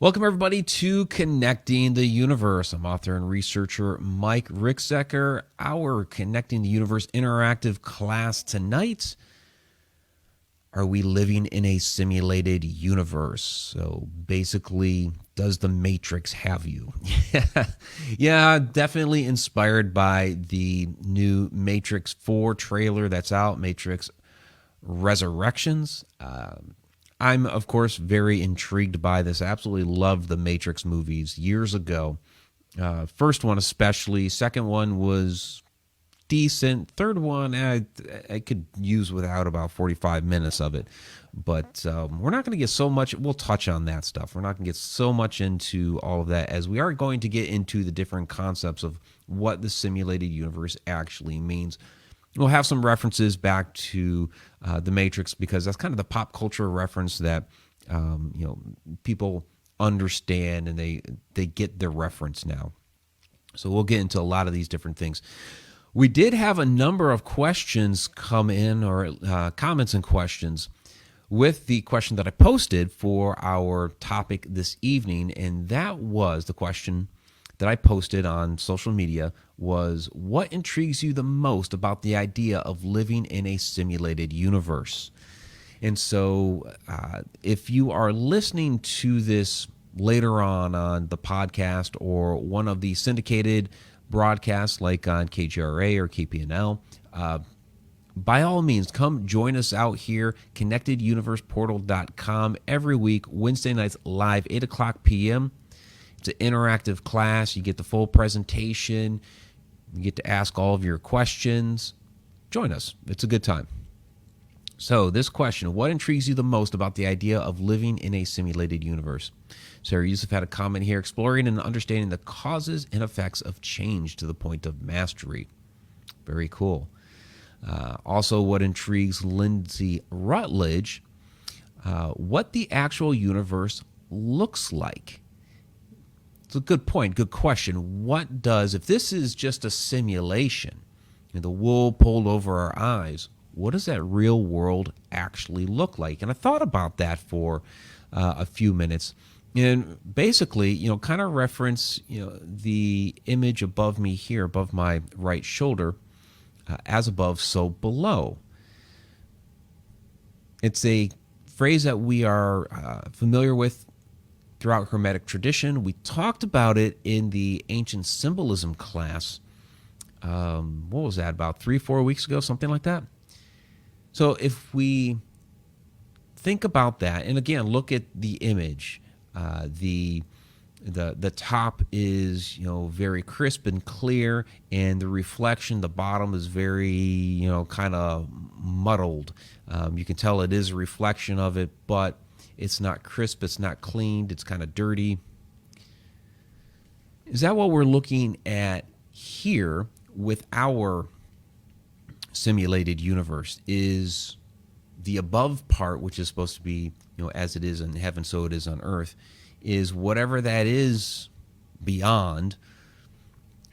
Welcome, everybody, to Connecting the Universe. I'm author and researcher Mike Ricksecker. Our Connecting the Universe interactive class tonight. Are we living in a simulated universe? So basically, does the Matrix have you? Yeah, definitely inspired by the new Matrix 4 trailer that's out, Matrix Resurrections. I'm, of course, very intrigued by this. I absolutely loved the Matrix movies years ago. First one especially. Second one was decent. Third one, I could use without about 45 minutes of it. But we're not going to get so much. We'll touch on that stuff. We're not going to get so much into all of that as we are going to get into the different concepts of what the simulated universe actually means. We'll have some references back to the Matrix because that's kind of the pop culture reference that people understand and they get their reference now. So we'll get into a lot of these different things. We did have a number of questions come in, or comments and questions, with the question that I posted for our topic this evening, and that was the question that I posted on social media was, what intrigues you the most about the idea of living in a simulated universe? And so if you are listening to this later on the podcast or one of the syndicated broadcasts like on KGRA or KPNL, by all means, come join us out here, connecteduniverseportal.com, every week, Wednesday nights live, 8 o'clock p.m., It's an interactive class. You get the full presentation. You get to ask all of your questions. Join us. It's a good time. So this question, what intrigues you the most about the idea of living in a simulated universe? Sarah Yusuf had a comment here, exploring and understanding the causes and effects of change to the point of mastery. Very cool. Also, what intrigues Lindsay Rutledge, what the actual universe looks like. It's a good point, good question. What does, if this is just a simulation, the wool pulled over our eyes, what does that real world actually look like? And I thought about that for a few minutes. And basically, kind of reference, the image above me here, above my right shoulder, as above, so below. It's a phrase that we are familiar with throughout Hermetic tradition. We talked about it in the ancient symbolism class. What was that, about 3-4 weeks ago, something like that? So if we think about that, and again, look at the image, the top is very crisp and clear, and the reflection, the bottom is very kind of muddled. You can tell it is a reflection of it, but it's not crisp, it's not cleaned, it's kind of dirty. Is that what we're looking at here with our simulated universe? Is the above part, which is supposed to be, as it is in heaven, so it is on earth, is whatever that is beyond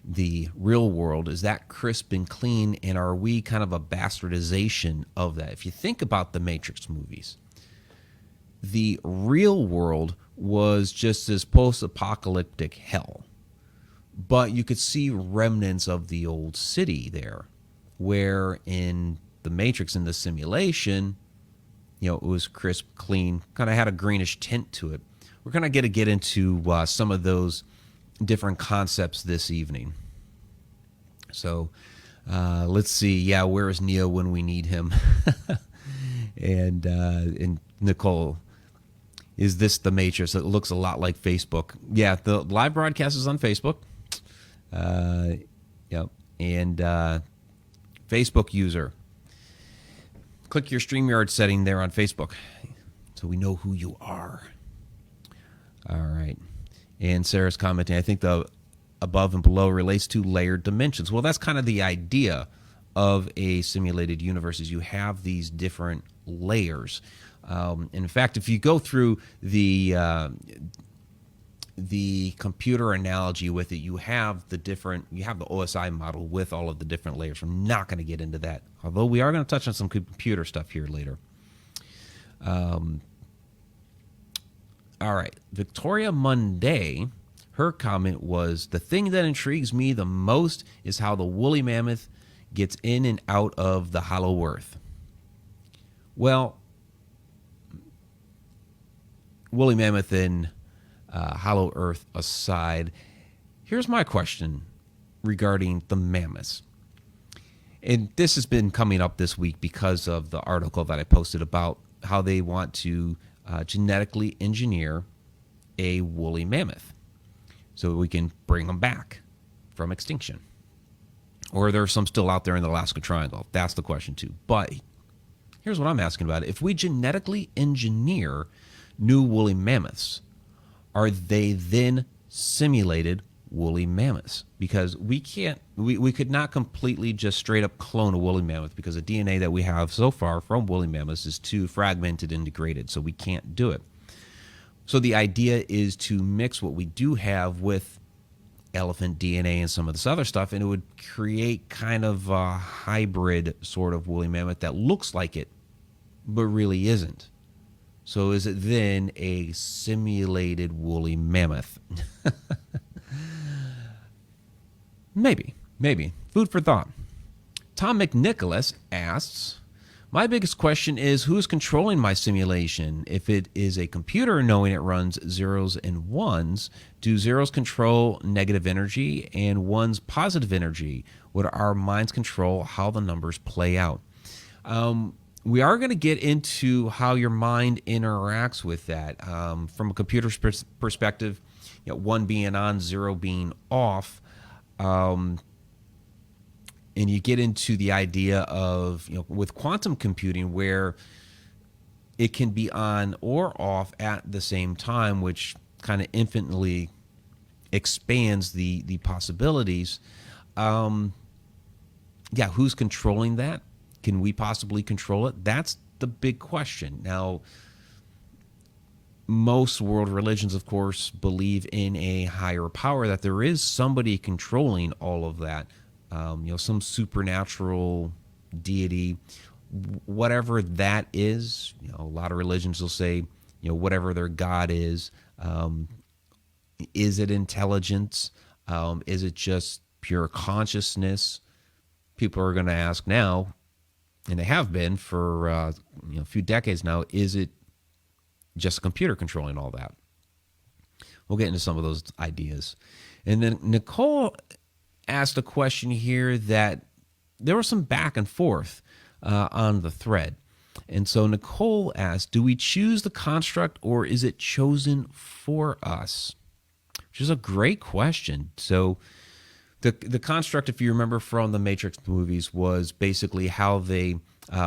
the real world, is that crisp and clean, and are we kind of a bastardization of that? If you think about the Matrix movies, the real world was just this post-apocalyptic hell, but you could see remnants of the old city there, where in the Matrix, in the simulation, it was crisp, clean, kind of had a greenish tint to it. We're going to get into some of those different concepts this evening. So let's see. Yeah, where is Neo when we need him? And Nicole, is this the Matrix? It looks a lot like Facebook. Yeah, the live broadcast is on Facebook. Yep. And Facebook user, click your StreamYard setting there on Facebook so we know who you are. All right. And Sarah's commenting, I think the above and below relates to layered dimensions. Well, that's kind of the idea of a simulated universe, is you have these different layers. In fact, if you go through the computer analogy with it, you have the OSI model with all of the different layers. I'm not going to get into that, although we are going to touch on some computer stuff here later. All right. Victoria Monday, her comment was, the thing that intrigues me the most is how the woolly mammoth gets in and out of the hollow earth. Well, woolly mammoth and hollow earth aside, here's my question regarding the mammoths. And this has been coming up this week because of the article that I posted about how they want to genetically engineer a woolly mammoth so we can bring them back from extinction. Or there's some still out there in the Alaska Triangle. That's the question too. But here's what I'm asking about. If we genetically engineer new woolly mammoths, are they then simulated woolly mammoths? Because we could not completely just straight up clone a woolly mammoth, because the DNA that we have so far from woolly mammoths is too fragmented and degraded, so we can't do it. So the idea is to mix what we do have with elephant DNA and some of this other stuff, and it would create kind of a hybrid sort of woolly mammoth that looks like it, but really isn't. So is it then a simulated woolly mammoth? Maybe. Food for thought. Tom McNicholas asks, my biggest question is, who's controlling my simulation? If it is a computer knowing it runs zeros and ones, do zeros control negative energy and ones positive energy? Would our minds control how the numbers play out? We are going to get into how your mind interacts with that. From a computer's perspective, one being on, zero being off. And you get into the idea of, with quantum computing, where it can be on or off at the same time, which kind of infinitely expands the possibilities. Who's controlling that? Can we possibly control it? That's the big question. Now, most world religions, of course, believe in a higher power, that there is somebody controlling all of that. Some supernatural deity, whatever that is. A lot of religions will say, whatever their God is. Is it intelligence? Is it just pure consciousness? People are going to ask now, and they have been for a few decades now, is it just a computer controlling all that? We'll get into some of those ideas. And then Nicole asked a question here that there was some back and forth on the thread. And so Nicole asked, do we choose the construct or is it chosen for us? Which is a great question. So the construct, if you remember from the Matrix movies, was basically how they,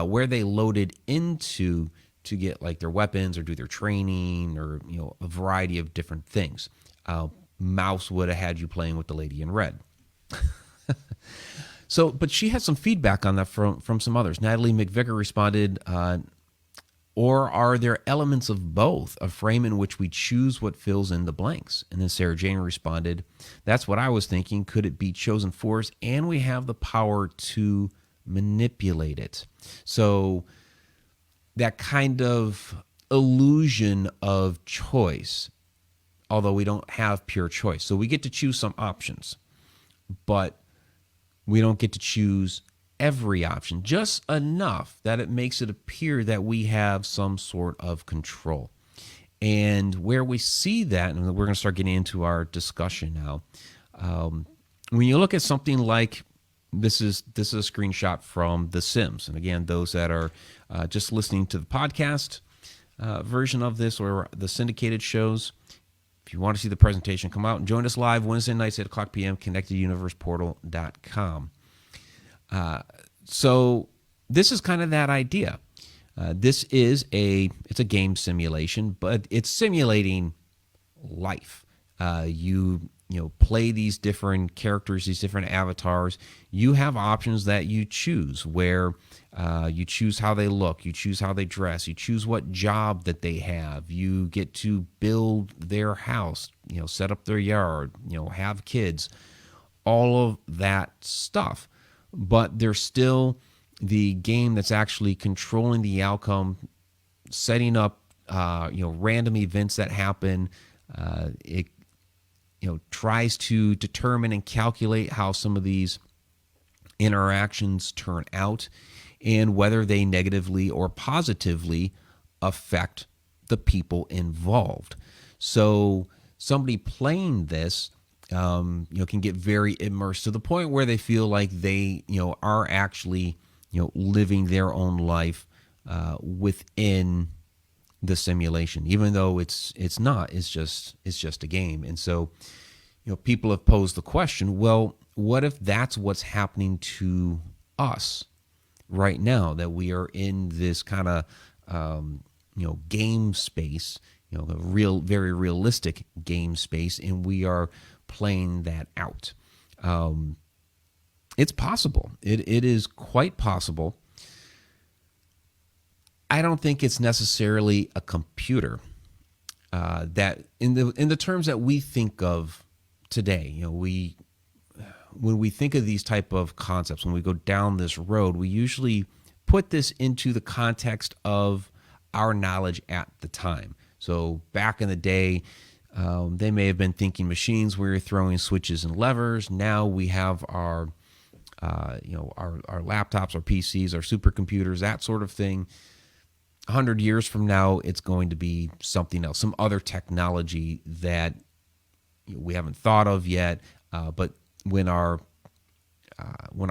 where they loaded into to get like their weapons or do their training or, a variety of different things. Mouse would have had you playing with the lady in red. So, but she had some feedback on that from some others. Natalie McVicker responded, or are there elements of both, a frame in which we choose what fills in the blanks? And then Sarah Jane responded, that's what I was thinking. Could it be chosen for us? And we have the power to manipulate it. So that kind of illusion of choice, although we don't have pure choice. So we get to choose some options, but we don't get to choose every option, just enough that it makes it appear that we have some sort of control. And where we see that, and we're going to start getting into our discussion now, when you look at something like, this is a screenshot from The Sims. And again, those that are just listening to the podcast version of this or the syndicated shows, if you want to see the presentation, come out and join us live Wednesday nights at 8 o'clock p.m., connecteduniverseportal.com. So this is kind of that idea. This is it's a game simulation, but it's simulating life. You play these different characters, these different avatars. You have options that you choose, where you choose how they look, you choose how they dress, you choose what job that they have. You get to build their house, set up their yard, have kids, all of that stuff. But there's still the game that's actually controlling the outcome, setting up random events that happen. It tries to determine and calculate how some of these interactions turn out and whether they negatively or positively affect the people involved. So somebody playing this, can get very immersed to the point where they feel like they, are actually, living their own life within the simulation, even though it's not. It's just a game. And so, people have posed the question: well, what if that's what's happening to us right now? That we are in this kind of game space, a very realistic game space, and we are playing that out. It's possible. It is quite possible. I don't think it's necessarily a computer that, in the terms that we think of today. When we think of these type of concepts, when we go down this road, we usually put this into the context of our knowledge at the time. So back in the day, they may have been thinking machines where you're throwing switches and levers. Now we have our laptops, our PCs, our supercomputers, that sort of thing. 100 years from now, it's going to be something else, some other technology that we haven't thought of yet. But when our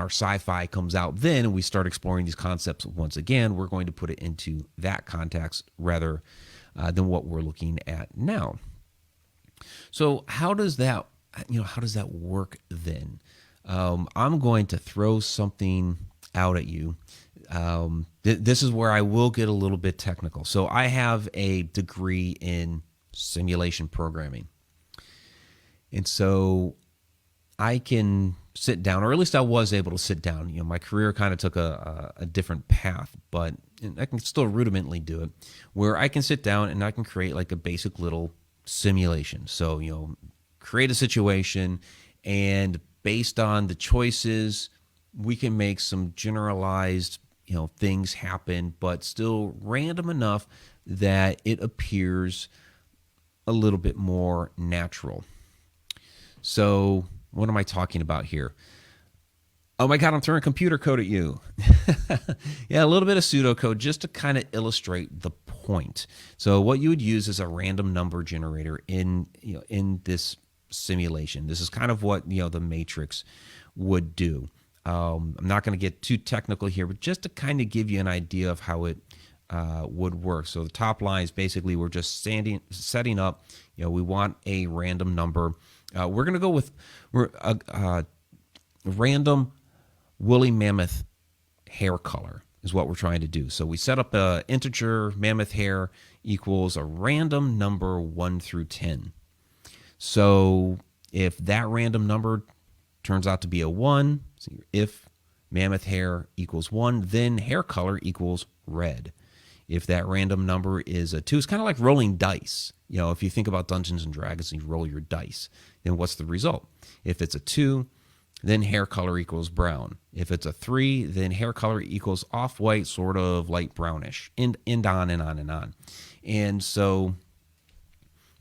sci-fi comes out then and we start exploring these concepts once again, we're going to put it into that context rather than what we're looking at now. So how does that work then? I'm going to throw something out at you. This is where I will get a little bit technical. So I have a degree in simulation programming. And so I can sit down, or at least I was able to sit down. My career kind of took a different path, but I can still rudimentally do it, where I can sit down and I can create like a basic little simulation. So, create a situation, and based on the choices, we can make some generalized, things happen, but still random enough that it appears a little bit more natural. So what am I talking about here? Oh my God, I'm throwing computer code at you. Yeah, a little bit of pseudocode just to kind of illustrate the point. So what you would use is a random number generator in this simulation. This is kind of what the Matrix would do. I'm not going to get too technical here, but just to kind of give you an idea of how it would work. So the top line is basically we're just setting up. We want a random number. We're going to go with a random woolly mammoth hair color is what we're trying to do. So we set up a integer mammoth hair equals a random number 1 through 10. So if that random number turns out to be a 1, so if mammoth hair equals 1, then hair color equals red. If that random number is a 2, it's kind of like rolling dice. If you think about Dungeons and Dragons and you roll your dice, then what's the result? If it's a 2, then hair color equals brown. If it's a 3, then hair color equals off-white, sort of light brownish, and on and on and on. And so,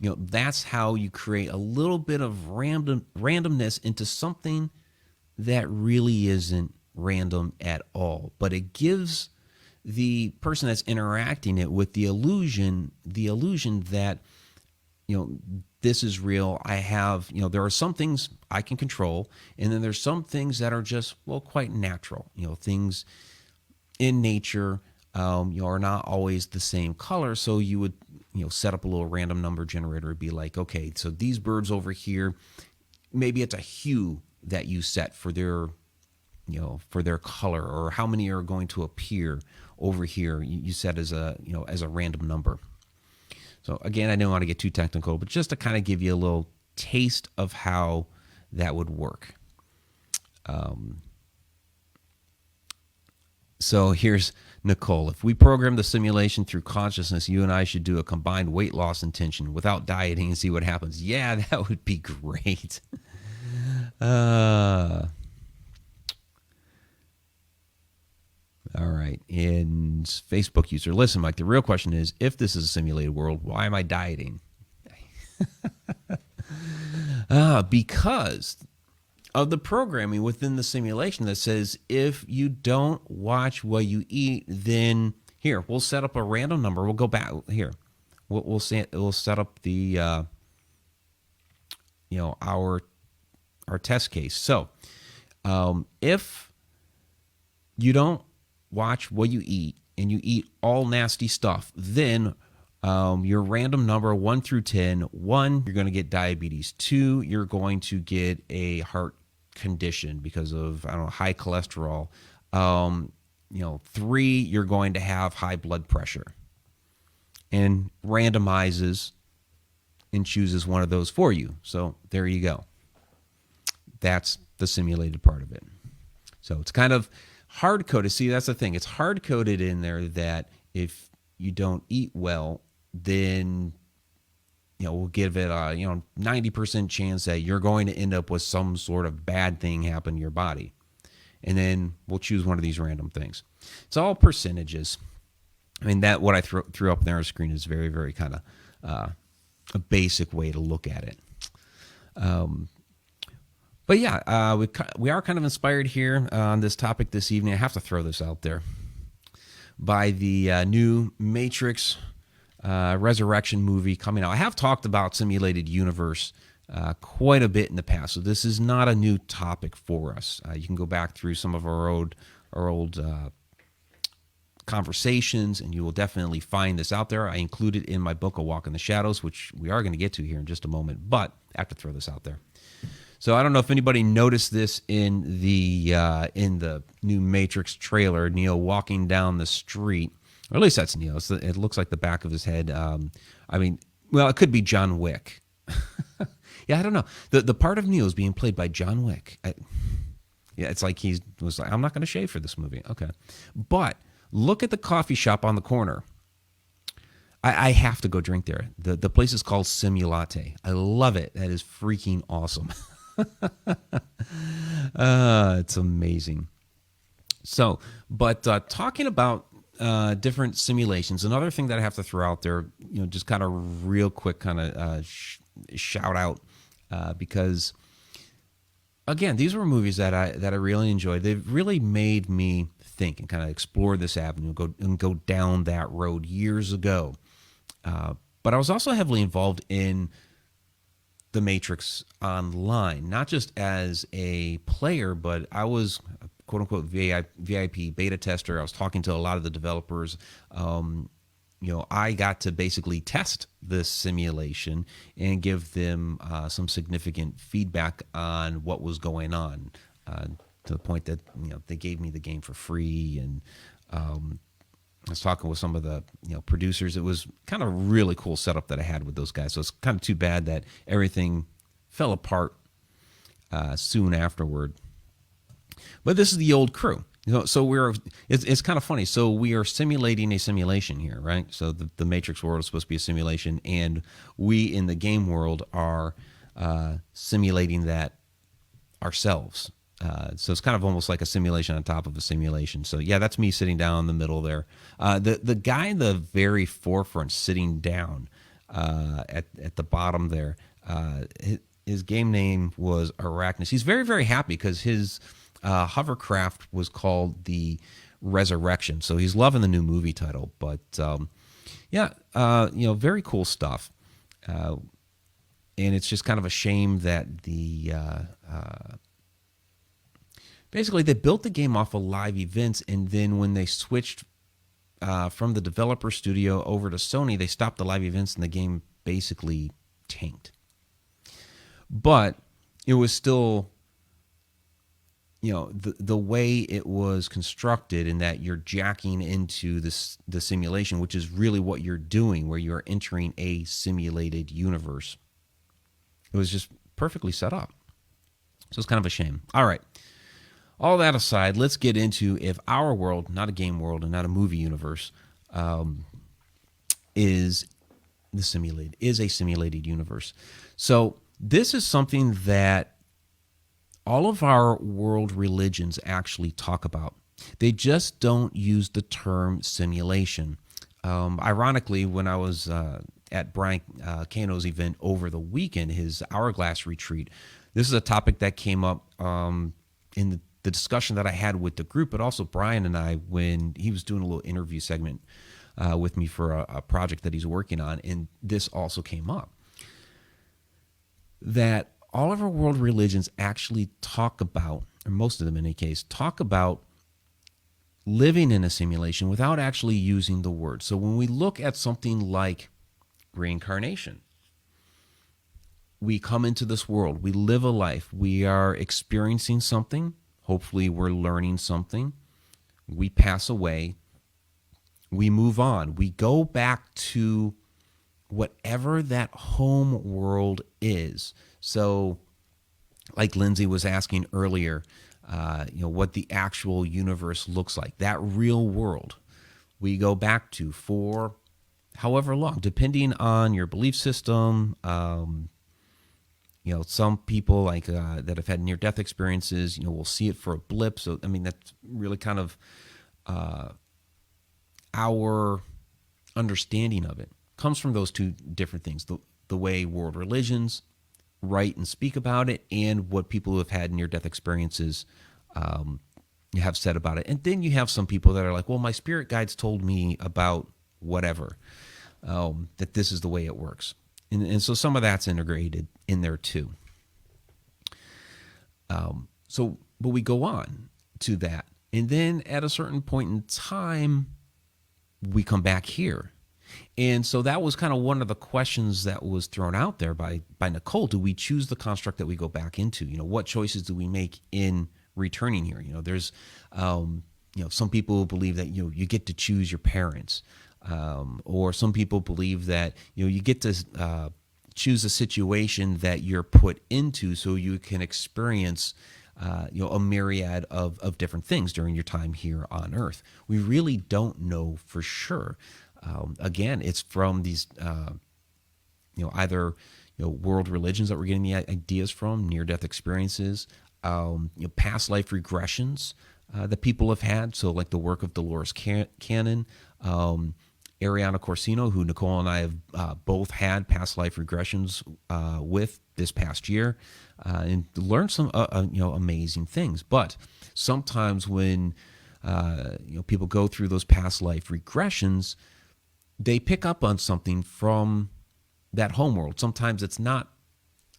that's how you create a little bit of randomness into something that really isn't random at all. But it gives the person that's interacting it with the illusion that, this is real. I have, there are some things I can control, and then there's some things that are just, quite natural. Things in nature, are not always the same color. So you would, set up a little random number generator and be like, okay, so these birds over here, maybe it's a hue that you set for their, for their color, or how many are going to appear over here. You set as a random number. So again, I don't want to get too technical, but just to kind of give you a little taste of how that would work. So here's Nicole. If we program the simulation through consciousness, you and I should do a combined weight loss intention without dieting and see what happens. Yeah, that would be great. All All right. And Facebook user, listen, Mike, the real question is, if this is a simulated world, why am I dieting? Because of the programming within the simulation that says if you don't watch what you eat, then here, we'll set up a random number. We'll go back here. We'll set up the our test case. So if you don't watch what you eat and you eat all nasty stuff, then your random number 1 through 10, 1, you're going to get diabetes. 2, you're going to get a heart condition because of, high cholesterol. 3, you're going to have high blood pressure. And randomizes and chooses one of those for you. So there you go. That's the simulated part of it. So it's kind of hard-coded. See, that's the thing. It's hard-coded in there that if you don't eat well, then we'll give it a 90% chance that you're going to end up with some sort of bad thing happen to your body. And then we'll choose one of these random things. It's all percentages. I mean, that what I threw up there on the screen is very, very kind of a basic way to look at it. But yeah, we are kind of inspired here on this topic this evening. I have to throw this out there by the new Matrix Resurrection movie coming out. I have talked about simulated universe quite a bit in the past, so this is not a new topic for us. You can go back through some of our old conversations, and you will definitely find this out there. I include it in my book, A Walk in the Shadows, which we are going to get to here in just a moment, but I have to throw this out there. So I don't know if anybody noticed this in the new Matrix trailer, Neo walking down the street. Or at least that's Neo. It looks like the back of his head. It could be John Wick. Yeah, I don't know. The part of Neo is being played by John Wick. It's like he was like, I'm not going to shave for this movie. Okay. But look at the coffee shop on the corner. I have to go drink there. The place is called Simulate. I love it. That is freaking awesome. It's amazing. So, but talking about different simulations, another thing that I have to throw out there, just kind of real quick, kind of shout out because, again, these were movies that I really enjoyed. They've really made me think and kind of explore this avenue, go down that road years ago. But I was also heavily involved in the Matrix Online, not just as a player, but I was a quote-unquote VIP beta tester. I was talking to a lot of the developers. I got to basically test this simulation and give them some significant feedback on what was going on, to the point that they gave me the game for free. And I was talking with some of the producers. It was kind of a really cool setup that I had with those guys. So it's kind of too bad that everything fell apart soon afterward. But this is the old crew. So it's kind of funny. So we are simulating a simulation here, right? So the Matrix world is supposed to be a simulation, and we in the game world are simulating that ourselves. So it's kind of almost like a simulation on top of a simulation. So yeah, that's me sitting down in the middle there. The guy in the very forefront sitting down at the bottom there, his game name was Arachnus. He's very, very happy because his hovercraft was called the Resurrection. So he's loving the new movie title. But very cool stuff. And it's just kind of a shame that basically they built the game off of live events, and then when they switched from the developer studio over to Sony, they stopped the live events and the game basically tanked. But it was still, the way it was constructed, in that you're jacking into the simulation, which is really what you're doing, where you're entering a simulated universe. It was just perfectly set up. So it's kind of a shame. All right. All that aside, let's get into if our world, not a game world and not a movie universe, is a simulated universe. So this is something that all of our world religions actually talk about. They just don't use the term simulation. Ironically, when I was at Brian Cano's event over the weekend, his Hourglass retreat, this is a topic that came up in the discussion that I had with the group, but also Brian and I when he was doing a little interview segment with me for a project that he's working on, and this also came up. That all of our world religions actually talk about, or most of them in any case, talk about living in a simulation without actually using the word. So when we look at something like reincarnation, we come into this world, we live a life, we are experiencing something, hopefully we're learning something, we pass away, we move on, we go back to whatever that home world is. So like Lindsay was asking earlier, what the actual universe looks like, that real world we go back to for however long, depending on your belief system. Some people like that have had near-death experiences, will see it for a blip. So, I mean, that's really kind of our understanding of it comes from those two different things, the way world religions write and speak about it, and what people who have had near-death experiences have said about it. And then you have some people that are like, well, my spirit guides told me about whatever, that this is the way it works. And so some of that's integrated in there too. But we go on to that. And then at a certain point in time, we come back here. And so that was kind of one of the questions that was thrown out there by Nicole. Do we choose the construct that we go back into? What choices do we make in returning here? There's, some people believe that, you get to choose your parents. Or some people believe that, you get to choose a situation that you're put into so you can experience, a myriad of different things during your time here on Earth. We really don't know for sure. Again, it's from these, either, world religions that we're getting the ideas from, near-death experiences, past life regressions that people have had. So like the work of Dolores Cannon, Ariana Corsino, who Nicole and I have both had past life regressions with this past year, and learned some amazing things. But sometimes when people go through those past life regressions, they pick up on something from that homeworld. Sometimes it's not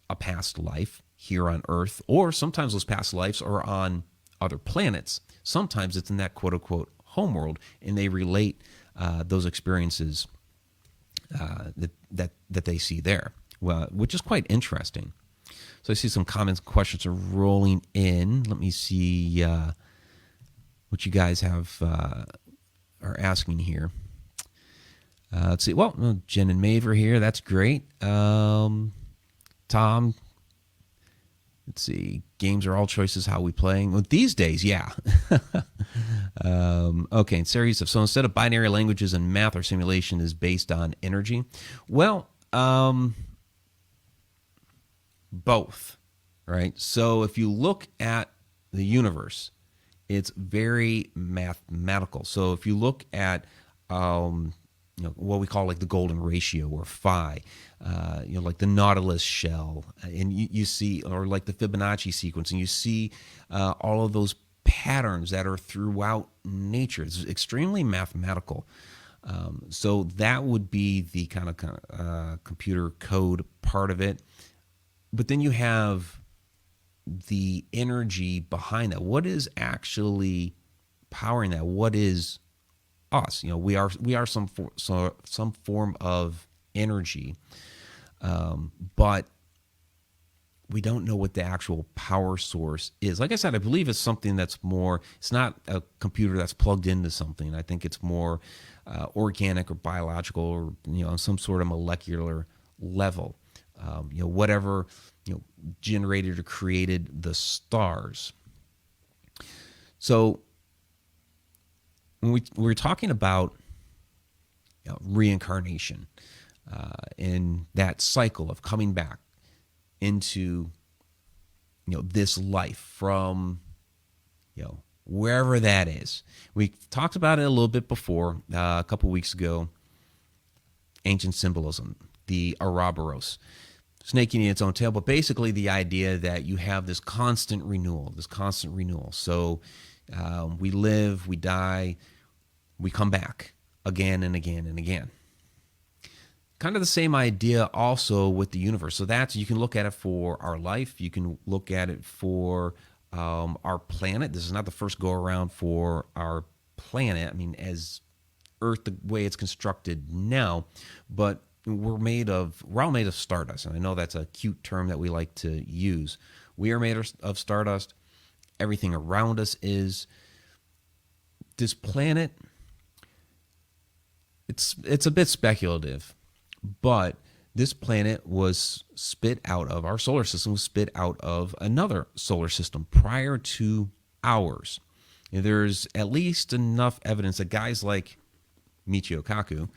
a past life here on Earth, or sometimes those past lives are on other planets. Sometimes it's in that quote-unquote homeworld, and they relate those experiences that they see there, which is quite interesting. So I see some comments and questions are rolling in. Let me see what you guys are asking here. Let's see. Well, Jen and Maeve are here. That's great. Tom, let's see. Games are all choices. How we playing? Well, these days, yeah. Okay. And Sarah Yusuf. So instead of binary languages and math, our simulation is based on energy. Well, both, right? So if you look at the universe, it's very mathematical. So if you look at what we call like the golden ratio or phi, like the Nautilus shell, and you see, or like the Fibonacci sequence, and you see all of those patterns that are throughout nature. It's extremely mathematical. So that would be the kind of computer code part of it. But then you have the energy behind that. What is actually powering that? What is us? We are some form of energy, but we don't know what the actual power source is. Like I said, I believe it's something that's more. It's not a computer that's plugged into something. I think it's more organic or biological, or on some sort of molecular level. Whatever generated or created the stars. So when we're talking about reincarnation and that cycle of coming back into this life from wherever that is. We talked about it a little bit before, a couple weeks ago. Ancient symbolism, the Ouroboros, snake eating its own tail, but basically the idea that you have this constant renewal. So we live, we die, we come back again and again and again. Kind of the same idea also with the universe. So that's, you can look at it for our life. You can look at it for our planet. This is not the first go around for our planet. I mean, as Earth, the way it's constructed now, but we're all made of stardust. And I know that's a cute term that we like to use. We are made of stardust. Everything around us is. This planet, it's a bit speculative, but this planet was spit out of, our solar system was spit out of another solar system prior to ours. And there's at least enough evidence that guys like Michio Kaku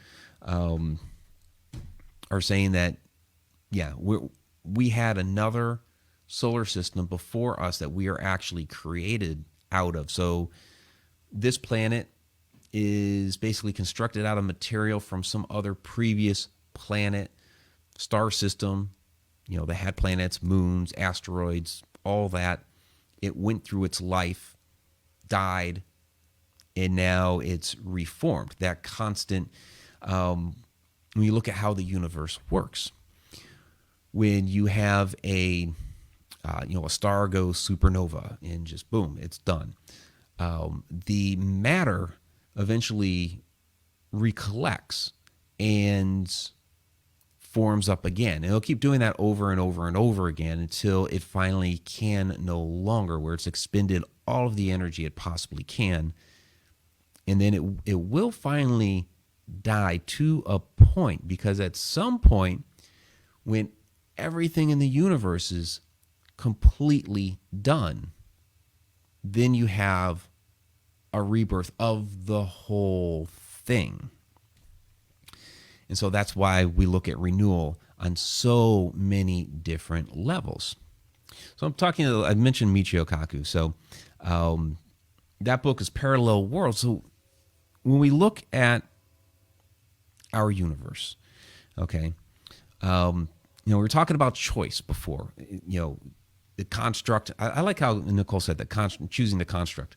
are saying that, yeah, we had another solar system before us that we are actually created out of. So this planet is basically constructed out of material from some other previous planet, star system, that had planets, moons, asteroids, all that. It went through its life, died, and now it's reformed. That constant, when you look at how the universe works, when you have a star goes supernova and just boom, it's done. The matter eventually recollects and forms up again. And it'll keep doing that over and over and over again until it finally can no longer, where it's expended all of the energy it possibly can. And then it will finally die to a point, because at some point, when everything in the universe is completely done, then you have a rebirth of the whole thing. And so that's why we look at renewal on so many different levels. So I mentioned Michio Kaku. So that book is Parallel Worlds. So when we look at our universe, okay, we were talking about choice before, the construct. I like how Nicole said that, choosing the construct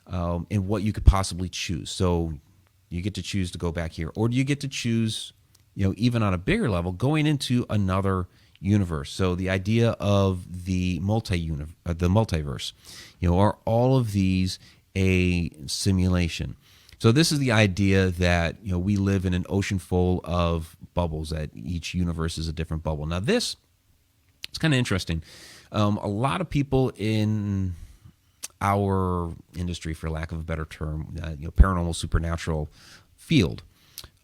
and what you could possibly choose. So you get to choose to go back here, or do you get to choose, even on a bigger level, going into another universe? So the idea of the multiverse, are all of these a simulation? So this is the idea that we live in an ocean full of bubbles, that each universe is a different bubble. Now this, it's kind of interesting. A lot of people in our industry, for lack of a better term, paranormal, supernatural field,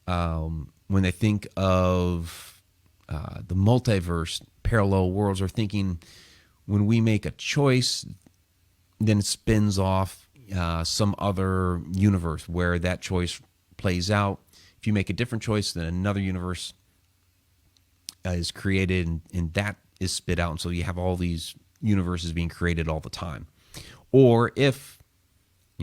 when they think of the multiverse, parallel worlds, are thinking when we make a choice, then it spins off some other universe where that choice plays out. If you make a different choice, then another universe is created, and that is spit out. And so you have all these universes being created all the time. Or if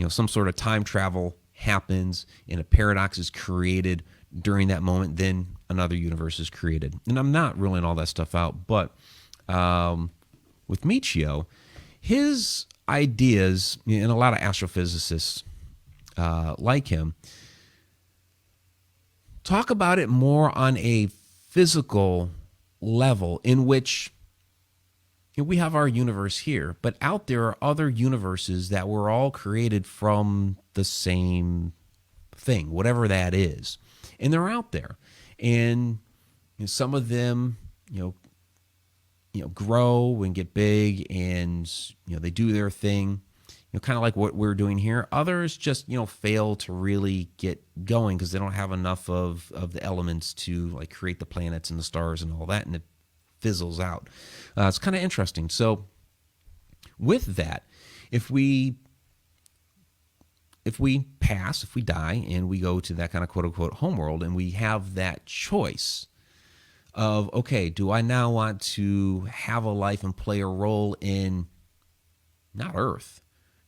some sort of time travel happens and a paradox is created during that moment, then another universe is created. And I'm not ruling all that stuff out, but with Michio, his ideas, and a lot of astrophysicists like him, talk about it more on a physical level, in which we have our universe here, but out there are other universes that were all created from the same thing, whatever that is. And they're out there. And some of them, grow and get big, and they do their thing, kind of like what we're doing here. Others just fail to really get going because they don't have enough of the elements to create the planets and the stars and all that, and it fizzles out. It's kind of interesting. So with that, if we pass, if we die, and we go to that kind of quote-unquote homeworld, and we have that choice of, okay, do I now want to have a life and play a role in not Earth,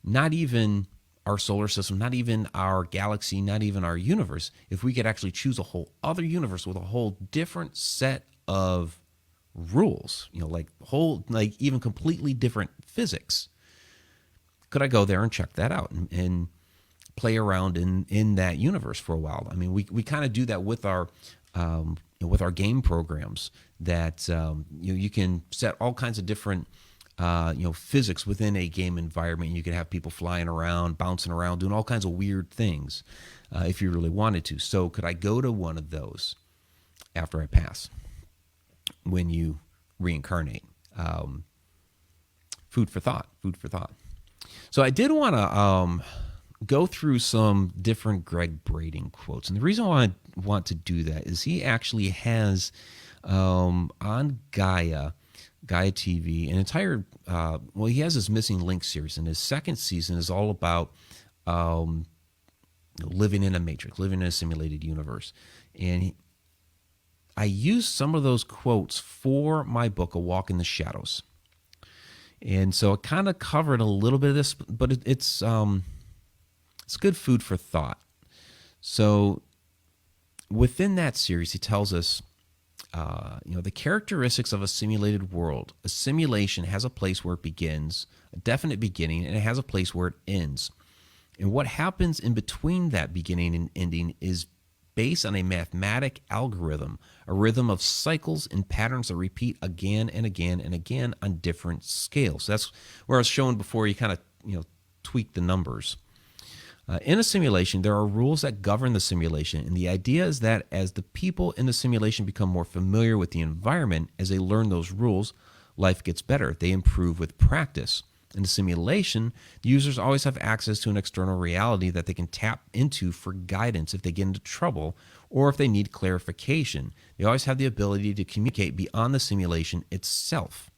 not even our solar system, not even our galaxy, not even our universe, if we could actually choose a whole other universe with a whole different set of rules, like even completely different physics, could I go there and check that out and play around in that universe for a while? I mean, we kind of do that with our game programs that you can set all kinds of different physics within a game environment. You could have people flying around, bouncing around, doing all kinds of weird things if you really wanted to. So could I go to one of those after I pass when you reincarnate? Food for thought. So I did want to go through some different Greg Brading quotes. And the reason why I want to do that is he actually has on Gaia TV, an entire, he has his Missing Link series, and his second season is all about living in a matrix, living in a simulated universe. And I used some of those quotes for my book, A Walk in the Shadows. And so it kind of covered a little bit of this, but it's good food for thought. So within that series, he tells us, the characteristics of a simulated world. A simulation has a place where it begins, a definite beginning, and it has a place where it ends. And what happens in between that beginning and ending is based on a mathematic algorithm, a rhythm of cycles and patterns that repeat again and again and again on different scales. So that's where I was showing before you kind of tweak the numbers. In a simulation, there are rules that govern the simulation, and the idea is that as the people in the simulation become more familiar with the environment, as they learn those rules, life gets better. They improve with practice. In the simulation, the users always have access to an external reality that they can tap into for guidance if they get into trouble or if they need clarification. They always have the ability to communicate beyond the simulation itself.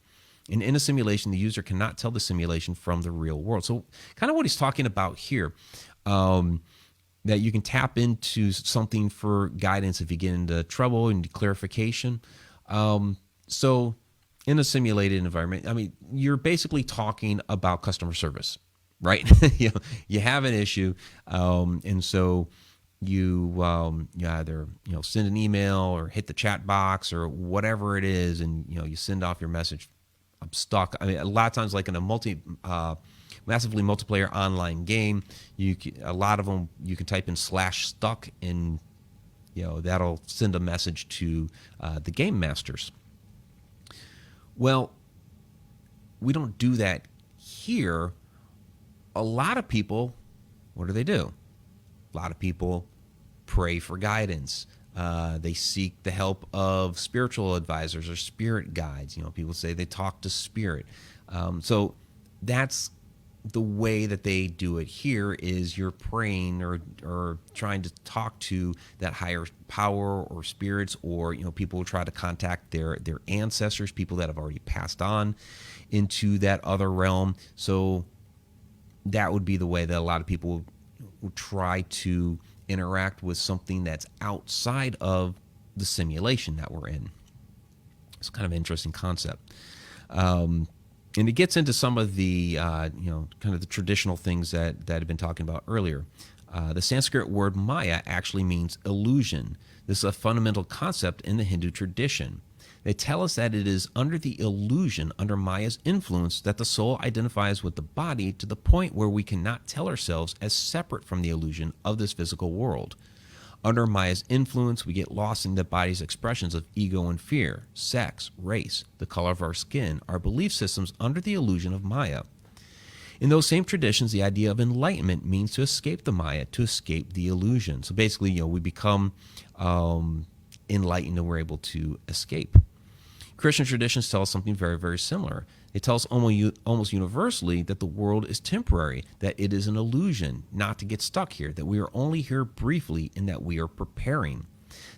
And in a simulation, the user cannot tell the simulation from the real world. So kind of what he's talking about here, that you can tap into something for guidance if you get into trouble and clarification. So in a simulated environment, I mean, you're basically talking about customer service, right? You have an issue, and so you either send an email or hit the chat box or whatever it is, and you send off your message. I'm stuck. I mean, a lot of times, like in a massively multiplayer online game, a lot of them you can type in /stuck, and that'll send a message to the game masters. Well, we don't do that here. A lot of people, what do? A lot of people pray for guidance. They seek the help of spiritual advisors or spirit guides. People say they talk to spirit. So that's the way that they do it here, is you're praying or trying to talk to that higher power or spirits, or people will try to contact their ancestors, people that have already passed on into that other realm. So that would be the way that a lot of people will try to interact with something that's outside of the simulation that we're in. It's kind of an interesting concept. And it gets into some of the, kind of the traditional things that I've been talking about earlier. The Sanskrit word Maya actually means illusion. This is a fundamental concept in the Hindu tradition. They tell us that it is under the illusion, under Maya's influence, that the soul identifies with the body to the point where we cannot tell ourselves as separate from the illusion of this physical world. Under Maya's influence, we get lost in the body's expressions of ego and fear, sex, race, the color of our skin, our belief systems under the illusion of Maya. In those same traditions, the idea of enlightenment means to escape the Maya, to escape the illusion. So basically, we become enlightened and we're able to escape. Christian traditions tell us something very, very similar. They tell us almost universally that the world is temporary, that it is an illusion, not to get stuck here, that we are only here briefly, and that we are preparing.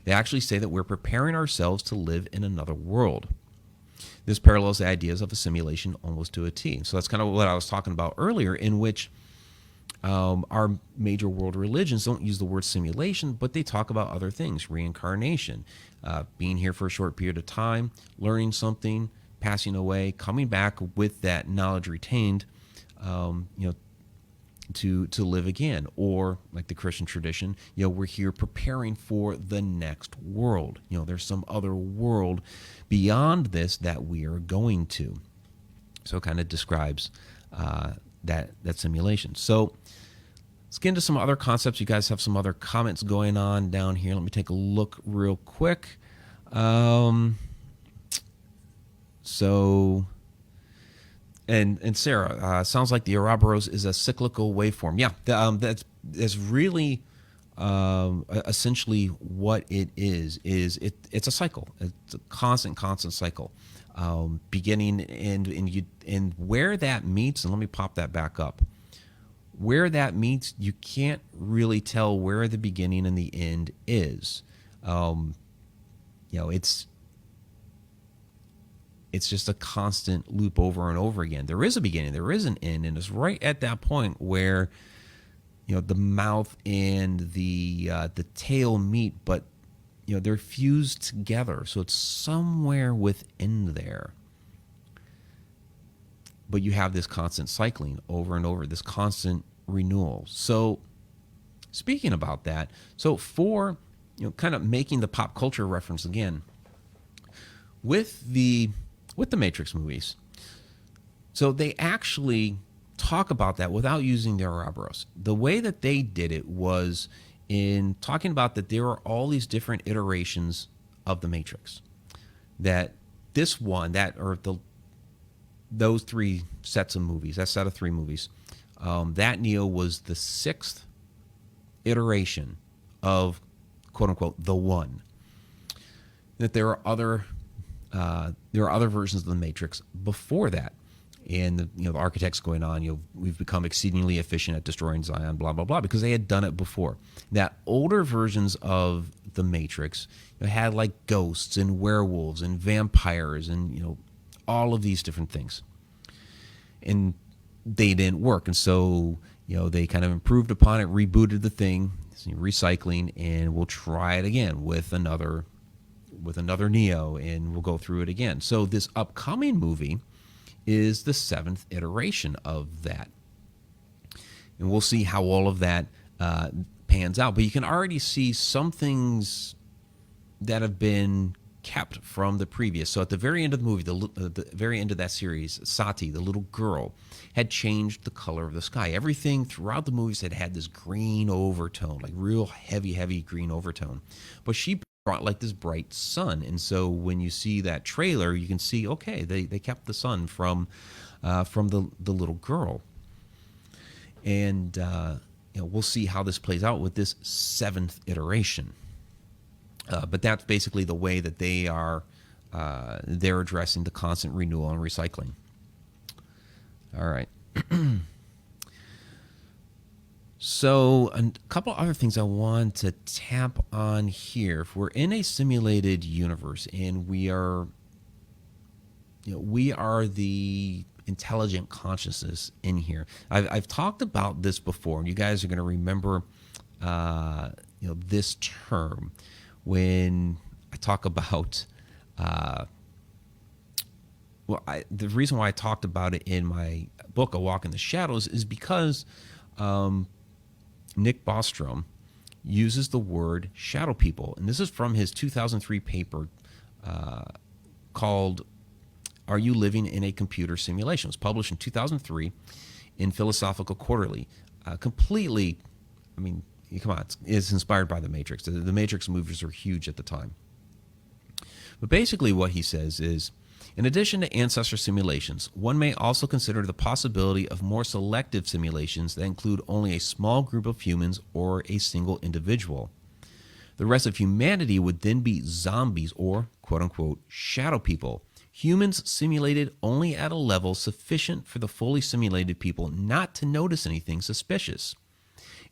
They actually say that we're preparing ourselves to live in another world. This parallels the ideas of a simulation almost to a T. So that's kind of what I was talking about earlier, in which our major world religions don't use the word simulation, but they talk about other things: reincarnation, being here for a short period of time, learning something, passing away, coming back with that knowledge retained, to live again, or like the Christian tradition, we're here preparing for the next world. There's some other world beyond this that we are going to. So it kind of describes that simulation. So let's get into some other concepts. You guys have some other comments going on down here. Let me take a look real quick. And Sarah, sounds like the Ouroboros is a cyclical waveform. Yeah, that's really essentially what it is. It's a cycle. It's a constant cycle, beginning and where that meets. And let me pop that back up. Where that meets, you can't really tell where the beginning and the end is. It's just a constant loop over and over again. There is a beginning, there is an end, and it's right at that point where the mouth and the tail meet, but they're fused together. So it's somewhere within there. But you have this constant cycling over and over, this constant renewal. So speaking about that, so for kind of making the pop culture reference again, with the Matrix movies, so they actually talk about that without using the Ouroboros. The way that they did it was in talking about that there are all these different iterations of the Matrix. That this one, those three sets of movies, that set of three movies, that Neo was the sixth iteration of quote unquote the one. That there are other versions of the Matrix before that, and the architects going on, we've become exceedingly efficient at destroying Zion, blah blah blah, because they had done it before. That older versions of the Matrix had like ghosts and werewolves and vampires and all of these different things, and they didn't work, and so they kind of improved upon it, rebooted the thing, recycling, and we'll try it again with another Neo, and we'll go through it again. So this upcoming movie is the seventh iteration of that, and we'll see how all of that pans out. But you can already see some things that have been kept from the previous. So at the very end of the movie, the very end of that series, Sati, the little girl, had changed the color of the sky. Everything throughout the movies had this green overtone, like real heavy green overtone. But she brought like this bright sun, and so when you see that trailer, you can see, okay, they kept the sun from the little girl, and we'll see how this plays out with this seventh iteration. But that's basically the way that they're addressing the constant renewal and recycling. All right. So a couple other things I want to tap on here. If we're in a simulated universe and we are the intelligent consciousness in here. I've talked about this before, and you guys are going to remember this term when I talk about the reason why I talked about it in my book, A Walk in the Shadows, is because Nick Bostrom uses the word shadow people. And this is from his 2003 paper called Are You Living in a Computer Simulation? It was published in 2003 in Philosophical Quarterly. Completely, come on, it's inspired by The Matrix. The Matrix movies were huge at the time. But basically what he says is, in addition to ancestor simulations, one may also consider the possibility of more selective simulations that include only a small group of humans or a single individual. The rest of humanity would then be zombies or, quote-unquote, shadow people, humans simulated only at a level sufficient for the fully simulated people not to notice anything suspicious.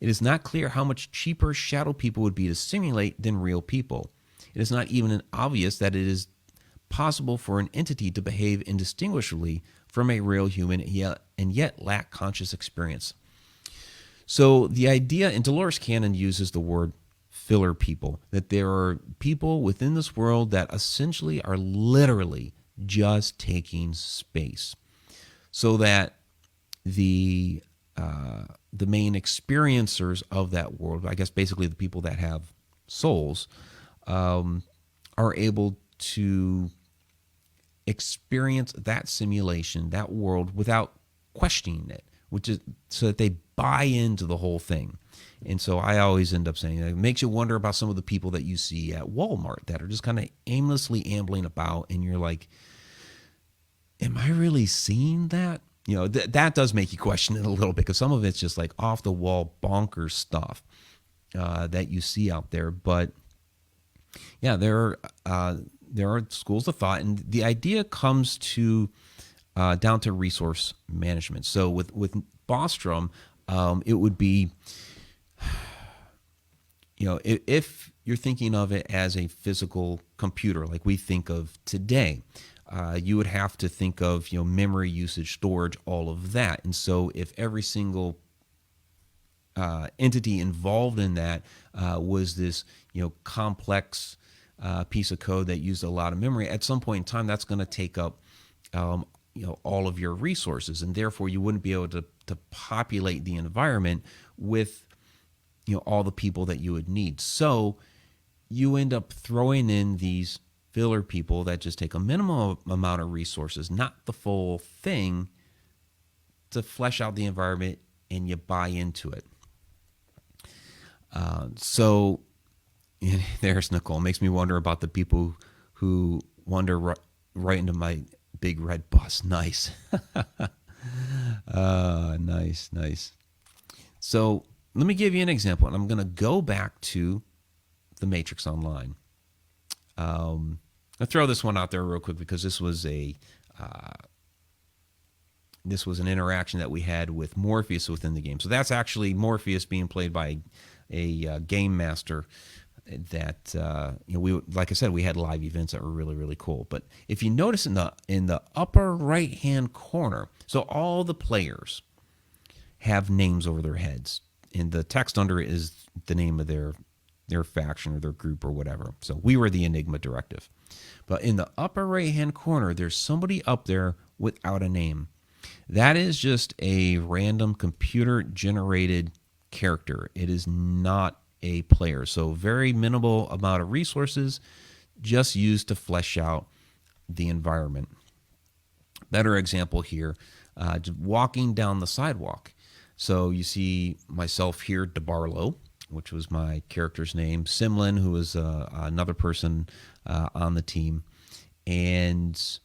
It is not clear how much cheaper shadow people would be to simulate than real people. It is not even obvious that it is possible for an entity to behave indistinguishably from a real human and yet lack conscious experience. So the idea, and Dolores Cannon uses the word filler people, that there are people within this world that essentially are literally just taking space, so that the the main experiencers of that world, I guess basically the people that have souls, are able to experience that simulation, that world, without questioning it, which is so that they buy into the whole thing. And so I always end up saying it makes you wonder about some of the people that you see at Walmart that are just kind of aimlessly ambling about, and you're like, am I really seeing that? That does make you question it a little bit, because some of it's just like off the wall bonkers stuff that you see out there. But yeah, there are schools of thought, and the idea comes to down to resource management. So with Bostrom, it would be, if you're thinking of it as a physical computer like we think of today, you would have to think of memory usage, storage, all of that. And so if every single entity involved in that was this complex piece of code that used a lot of memory, at some point in time that's going to take up all of your resources, and therefore you wouldn't be able to populate the environment with all the people that you would need. So you end up throwing in these filler people that just take a minimum amount of resources, not the full thing, to flesh out the environment, and you buy into it. So there's Nicole. Makes me wonder about the people who wander right into my big red bus. Nice. Nice. So let me give you an example, and I'm going to go back to the Matrix Online. I'll throw this one out there real quick, because this was an interaction that we had with Morpheus within the game. So that's actually Morpheus being played by a game master that like I said, we had live events that were really, really cool. But if you notice in the upper right hand corner, so all the players have names over their heads, and the text under it is the name of their faction or their group or whatever. So we were the Enigma Directive. But in the upper right hand corner, there's somebody up there without a name. That is just a random computer generated character. It is not a player. So very minimal amount of resources, just used to flesh out the environment. Better example here, just walking down the sidewalk. So you see myself here, DeBarlow, which was my character's name, Simlin, who was another person on the team, and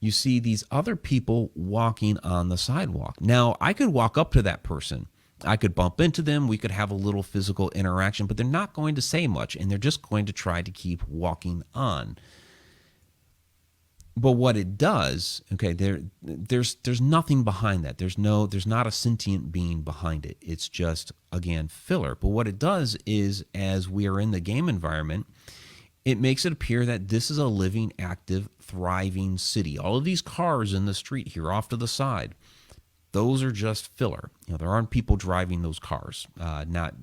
you see these other people walking on the sidewalk. Now, I could walk up to that person. I could bump into them. We could have a little physical interaction, but they're not going to say much, and they're just going to try to keep walking on. But what it does, okay, there's nothing behind that. There's not a sentient being behind it. It's just, again, filler. But what it does is, as we are in the game environment, it makes it appear that this is a living, active, thriving city. All of these cars in the street here off to the side, those are just filler. There aren't people driving those cars. Not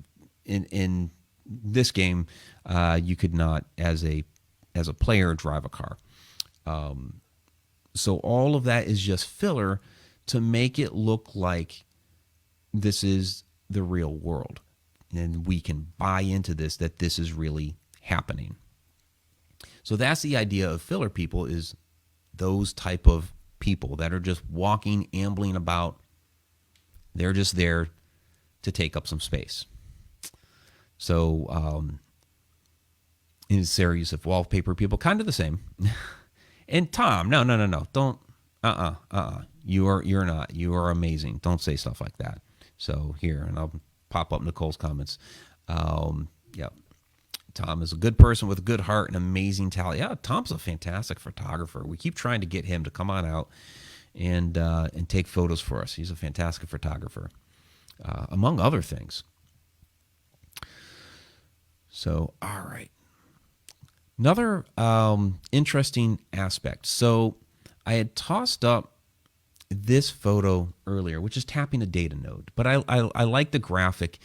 in this game, you could not, as a player, drive a car. So all of that is just filler to make it look like this is the real world, and we can buy into this, that this is really happening. So that's the idea of filler people, is those type of people that are just walking, ambling about. They're just there to take up some space. So in Sarah Yusuf, wallpaper people, kind of the same. And Tom, no, don't, you're not, you are amazing. Don't say stuff like that. So here, and I'll pop up Nicole's comments. Yeah, Tom is a good person with a good heart and amazing talent. Yeah, Tom's a fantastic photographer. We keep trying to get him to come on out and take photos for us. He's a fantastic photographer, among other things. So, all right. Another interesting aspect. So I had tossed up this photo earlier, which is tapping a data node. But I like the graphic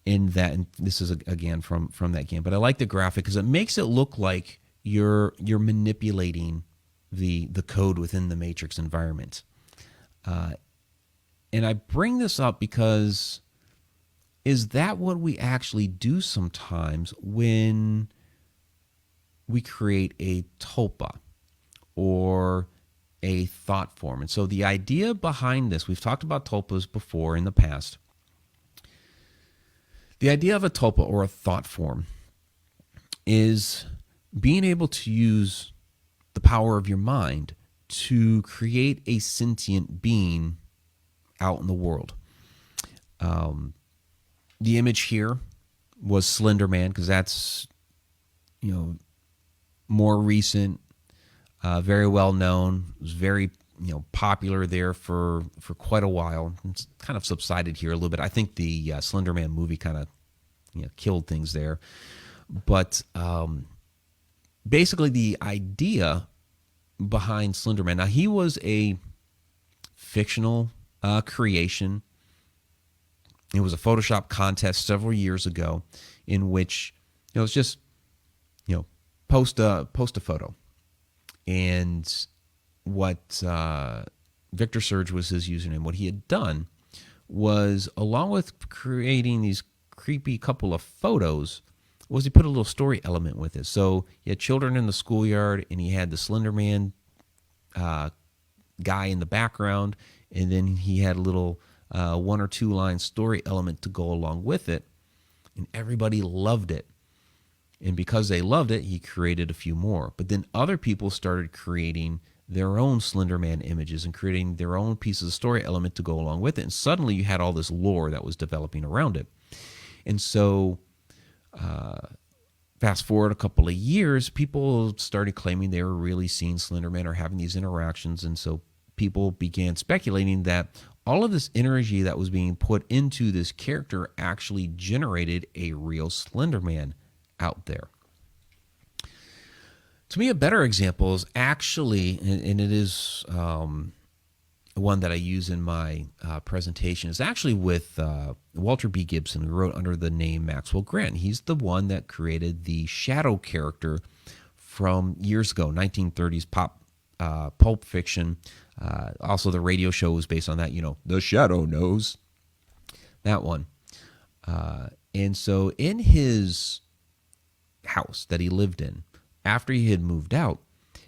in that, and this is again from that game. But I like the graphic because it makes it look like you're manipulating the code within the Matrix environment. And I bring this up because is that what we actually do sometimes when we create a tulpa or a thought form? And so the idea behind this, we've talked about tulpas before in the past. The idea of a tulpa or a thought form is being able to use the power of your mind to create a sentient being out in the world. The image here was Slender Man, because that's, more recent, very well known. It was very, popular there for quite a while. It's kind of subsided here a little bit. I think the Slender Man movie kind of, killed things there. But basically the idea behind Slender Man, now he was a fictional creation. It was a Photoshop contest several years ago in which it's just post a photo, and what Victor Surge was his username. What he had done was, along with creating these creepy couple of photos, was he put a little story element with it. So he had children in the schoolyard, and he had the Slender Man guy in the background, and then he had a little 1 or 2 line story element to go along with it, and everybody loved it. And because they loved it, he created a few more. But then other people started creating their own Slender Man images and creating their own pieces of story element to go along with it. And suddenly you had all this lore that was developing around it. And so fast forward a couple of years, people started claiming they were really seeing Slender Man or having these interactions. And so people began speculating that all of this energy that was being put into this character actually generated a real Slender Man out there. To me, a better example is actually, and it is one that I use in my presentation, is actually with Walter B. Gibson, who wrote under the name Maxwell Grant. He's the one that created the Shadow character from years ago, 1930s pulp fiction. Also, the radio show was based on that, The Shadow Knows. That one. And so in his house that he lived in, after he had moved out,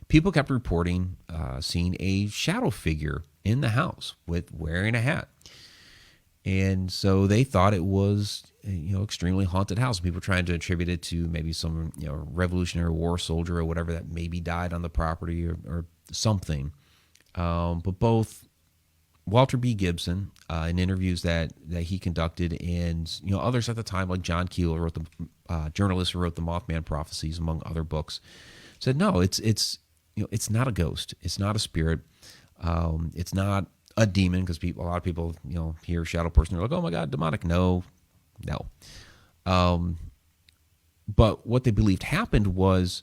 people kept reporting seeing a shadow figure in the house with wearing a hat. And so they thought it was extremely haunted house. People trying to attribute it to maybe some Revolutionary War soldier or whatever that maybe died on the property or something. But both Walter B. Gibson, in interviews that he conducted, and others at the time, like John Keel, wrote the journalist who wrote the Mothman Prophecies, among other books, said no, it's not a ghost, it's not a spirit, it's not a demon, because a lot of people hear shadow person, they're like, oh my god, demonic. No. But what they believed happened was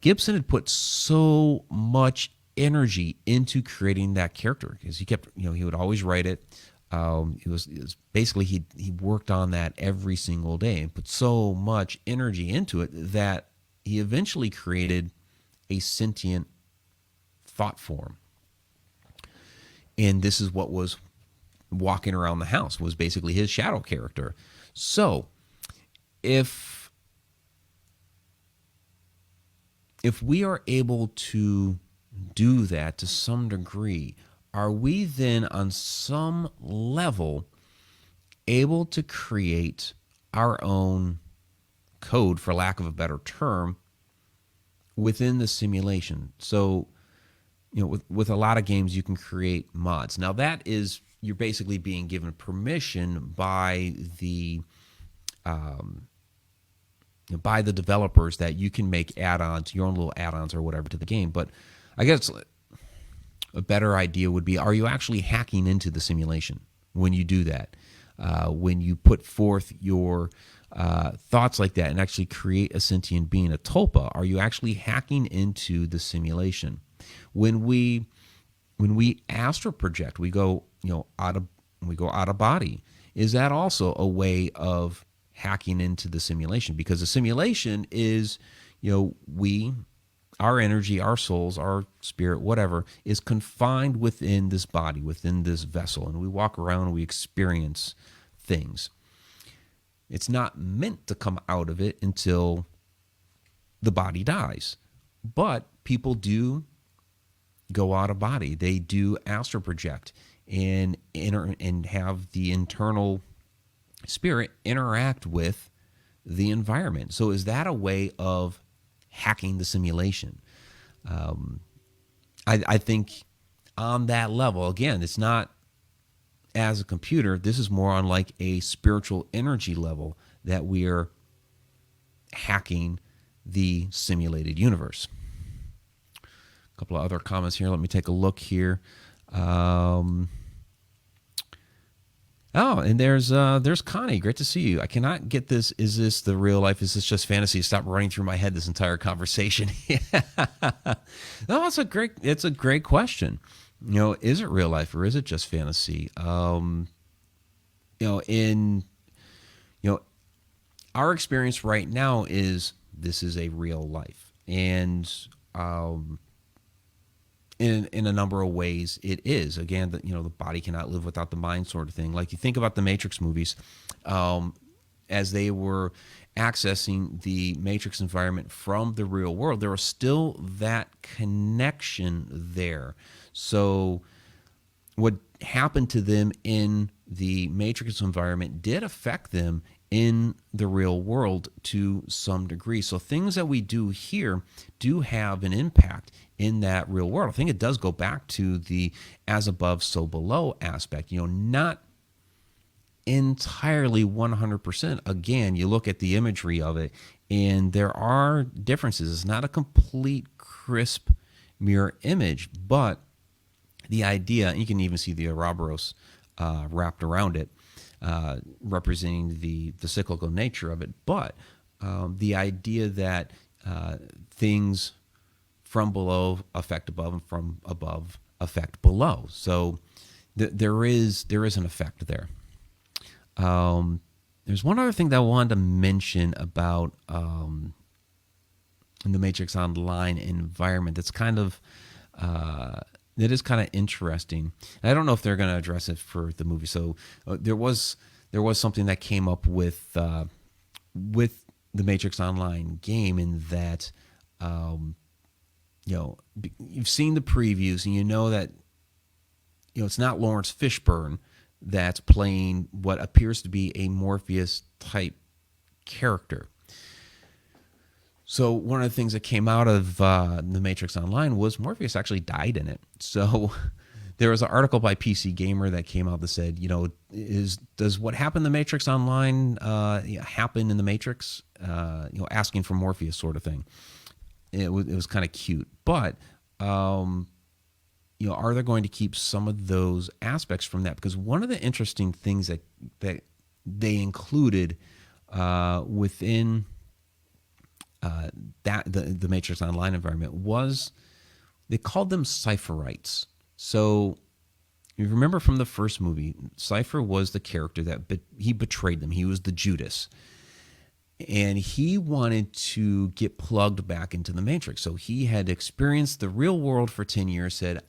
Gibson had put so much energy into creating that character, because he kept, he would always write it. It was basically he worked on that every single day and put so much energy into it that he eventually created a sentient thought form. And this is what was walking around the house, was basically his shadow character. So if we are able to do that to some degree, are we then on some level able to create our own code, for lack of a better term, within the simulation? So, with a lot of games, you can create mods. Now that is, you're basically being given permission by the developers that you can make add-ons, your own little add-ons or whatever to the game. But I guess a better idea would be, are you actually hacking into the simulation when you do that? When you put forth your thoughts like that and actually create a sentient being, a tulpa, are you actually hacking into the simulation? When we astral project, we go out of body. Is that also a way of hacking into the simulation? Because the simulation is, we our energy, our souls, our spirit, whatever, is confined within this body, within this vessel. And we walk around and we experience things. It's not meant to come out of it until the body dies. But people do go out of body. They do astral project and have the internal spirit interact with the environment. So is that a way of hacking the simulation? I think on that level, again, it's not as a computer. This is more on like a spiritual energy level that we are hacking the simulated universe. A couple of other comments here. Let me take a look here. Oh, and there's Connie. Great to see you. I cannot get this. Is this the real life? Is this just fantasy? Stop running through my head this entire conversation. No, it's a great question. Is it real life or is it just fantasy? Our experience right now is this is a real life, and in a number of ways, it is. Again, the body cannot live without the mind, sort of thing. Like you think about the Matrix movies, as they were accessing the Matrix environment from the real world, there was still that connection there. So what happened to them in the Matrix environment did affect them in the real world to some degree. So things that we do here do have an impact in that real world. I think it does go back to the as above, so below aspect, not entirely 100%. Again, you look at the imagery of it and there are differences. It's not a complete crisp mirror image, but the idea, you can even see the Ouroboros wrapped around it, representing the cyclical nature of it. But the idea that things from below affect above and from above affect below. So there is an effect there. There's one other thing that I wanted to mention about the Matrix Online environment that's kind of that is kind of interesting. And I don't know if they're going to address it for the movie. So there was something that came up with the Matrix Online game, in that you've seen the previews and you know that it's not Lawrence Fishburne that's playing what appears to be a Morpheus type character. So one of the things that came out of the Matrix Online was Morpheus actually died in it. So there was an article by PC Gamer that came out that said, does what happened in the Matrix Online happen in the Matrix? Asking for Morpheus sort of thing. It was kind of cute, but are they going to keep some of those aspects from that? Because one of the interesting things that they included within the Matrix Online environment was they called them Cypherites. So you remember from the first movie, Cypher was the character that he betrayed them. He was the Judas. And he wanted to get plugged back into the Matrix. So he had experienced the real world for 10 years, said,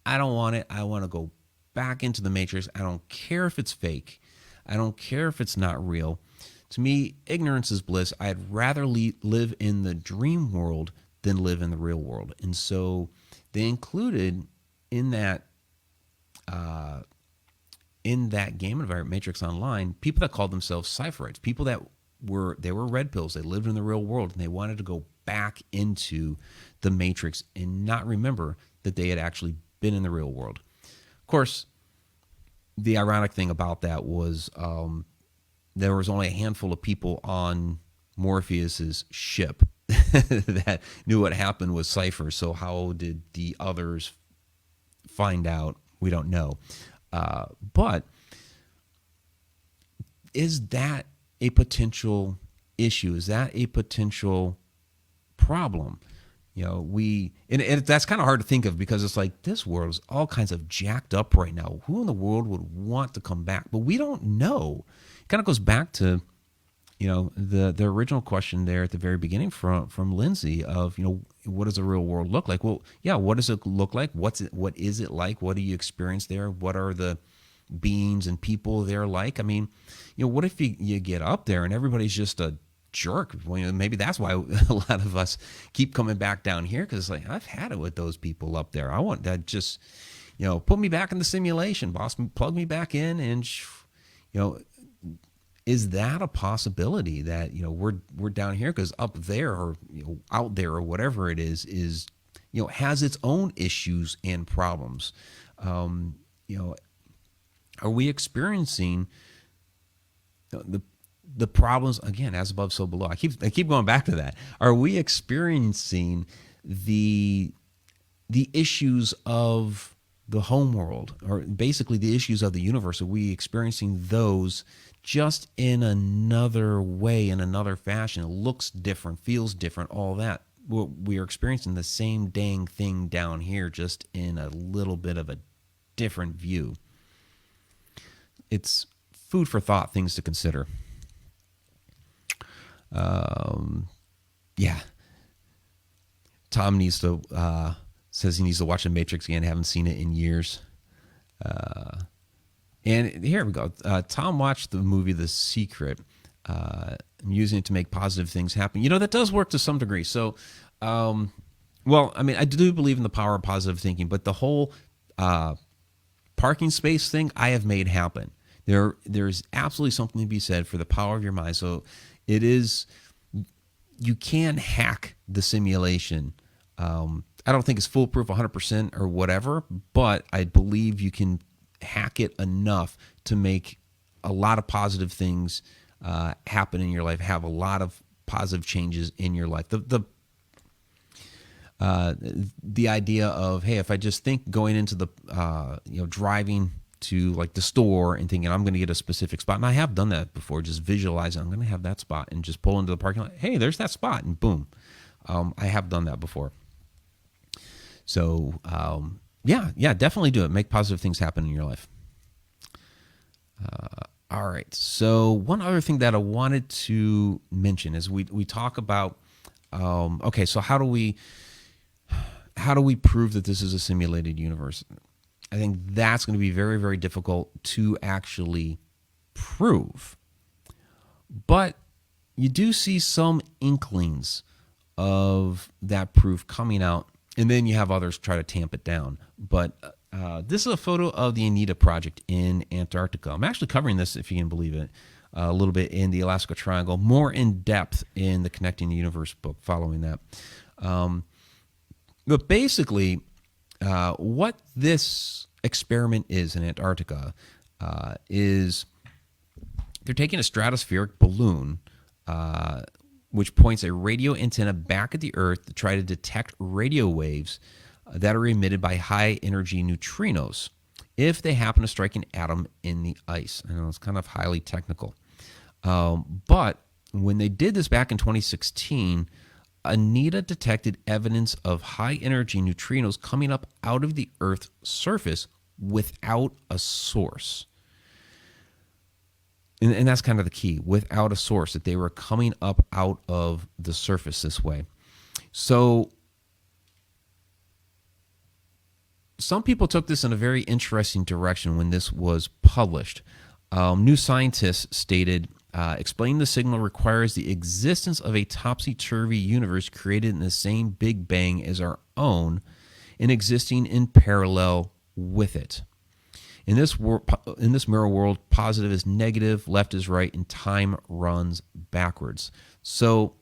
I don't want it. I want to go back into the Matrix. I don't care if it's fake. I don't care if it's not real. To me, ignorance is bliss. I'd rather live in the dream world than live in the real world. And so they included in that game environment, Matrix Online, people that called themselves Cypherites, people that were red pills. They lived in the real world and they wanted to go back into the Matrix and not remember that they had actually been in the real world. Of course, the ironic thing about that was there was only a handful of people on Morpheus's ship that knew what happened with Cypher. So how did the others find out? We don't know. But is that a potential issue? Is that a potential problem? That's kind of hard to think of, because it's like this world is all kinds of jacked up right now. Who in the world would want to come back? But we don't know. It kind of goes back to, the original question there at the very beginning from Lindsay of, what does the real world look like? Well, yeah, what does it look like? What is it like? What do you experience there? What are the beings and people there like? I mean, what if you get up there and everybody's just a jerk? Well, maybe that's why a lot of us keep coming back down here, because like, I've had it with those people up there. I want that, just put me back in the simulation, boss. Plug me back in, and is that a possibility that we're down here because up there, or out there, or whatever it is has its own issues and problems? Are we experiencing the problems again, as above, so below? I keep going back to that. Are we experiencing the issues of the home world, or basically the issues of the universe? Are we experiencing those just in another way, in another fashion? It looks different, feels different, all that. We are experiencing the same dang thing down here, just in a little bit of a different view. It's food for thought, things to consider. Yeah. Tom needs to says he needs to watch The Matrix again. Haven't seen it in years. And here we go. Tom watched the movie The Secret. I'm using it to make positive things happen. That does work to some degree. So, well, I mean, I do believe in the power of positive thinking, but the whole parking space thing I have made happen. There's absolutely something to be said for the power of your mind. So it is, you can hack the simulation. I don't think it's foolproof 100% or whatever, but I believe you can hack it enough to make a lot of positive things happen in your life, have a lot of positive changes in your life. The idea of, hey, if I just think going into the driving to like the store and thinking I'm going to get a specific spot, and I have done that before, just visualizing I'm going to have that spot and just pull into the parking lot. Hey, there's that spot, and boom. I have done that before. So yeah, definitely do it. Make positive things happen in your life. All right. So one other thing that I wanted to mention is we talk about, okay, so how do we prove that this is a simulated universe? I think that's going to be very, very difficult to actually prove. But you do see some inklings of that proof coming out, and then you have others try to tamp it down. But this is a photo of the Anita Project in Antarctica. I'm actually covering this, if you can believe it, a little bit in the Alaska Triangle, more in depth in the Connecting the Universe book following that. But basically, what this experiment is in Antarctica is they're taking a stratospheric balloon, which points a radio antenna back at the Earth to try to detect radio waves that are emitted by high-energy neutrinos if they happen to strike an atom in the ice. I know it's kind of highly technical. But when they did this back in 2016, Anita detected evidence of high-energy neutrinos coming up out of the Earth's surface without a source. And that's kind of the key, without a source, that they were coming up out of the surface this way. So some people took this in a very interesting direction when this was published. New Scientist stated, explaining the signal requires the existence of a topsy-turvy universe created in the same Big Bang as our own and existing in parallel with it. In this mirror world, positive is negative, left is right, and time runs backwards. So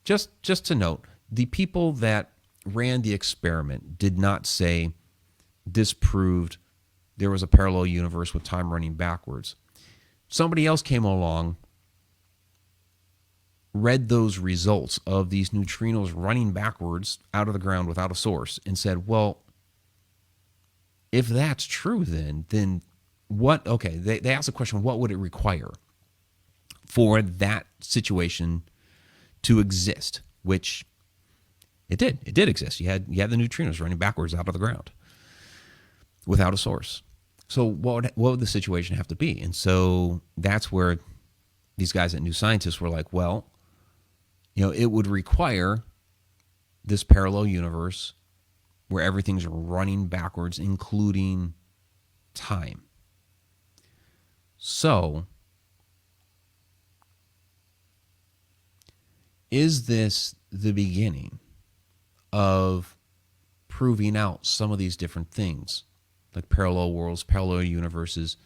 just to note, the people that ran the experiment did not say this proved there was a parallel universe with time running backwards. Somebody else came along, read those results of these neutrinos running backwards out of the ground without a source, and said, well, if that's true, then what? Okay, they asked the question, what would it require for that situation to exist? Which it did. It did exist. You had the neutrinos running backwards out of the ground without a source. So what would the situation have to be? And so that's where these guys at New Scientists were like, well, it would require this parallel universe where everything's running backwards, including time. So, is this the beginning of proving out some of these different things, like parallel worlds, parallel universes,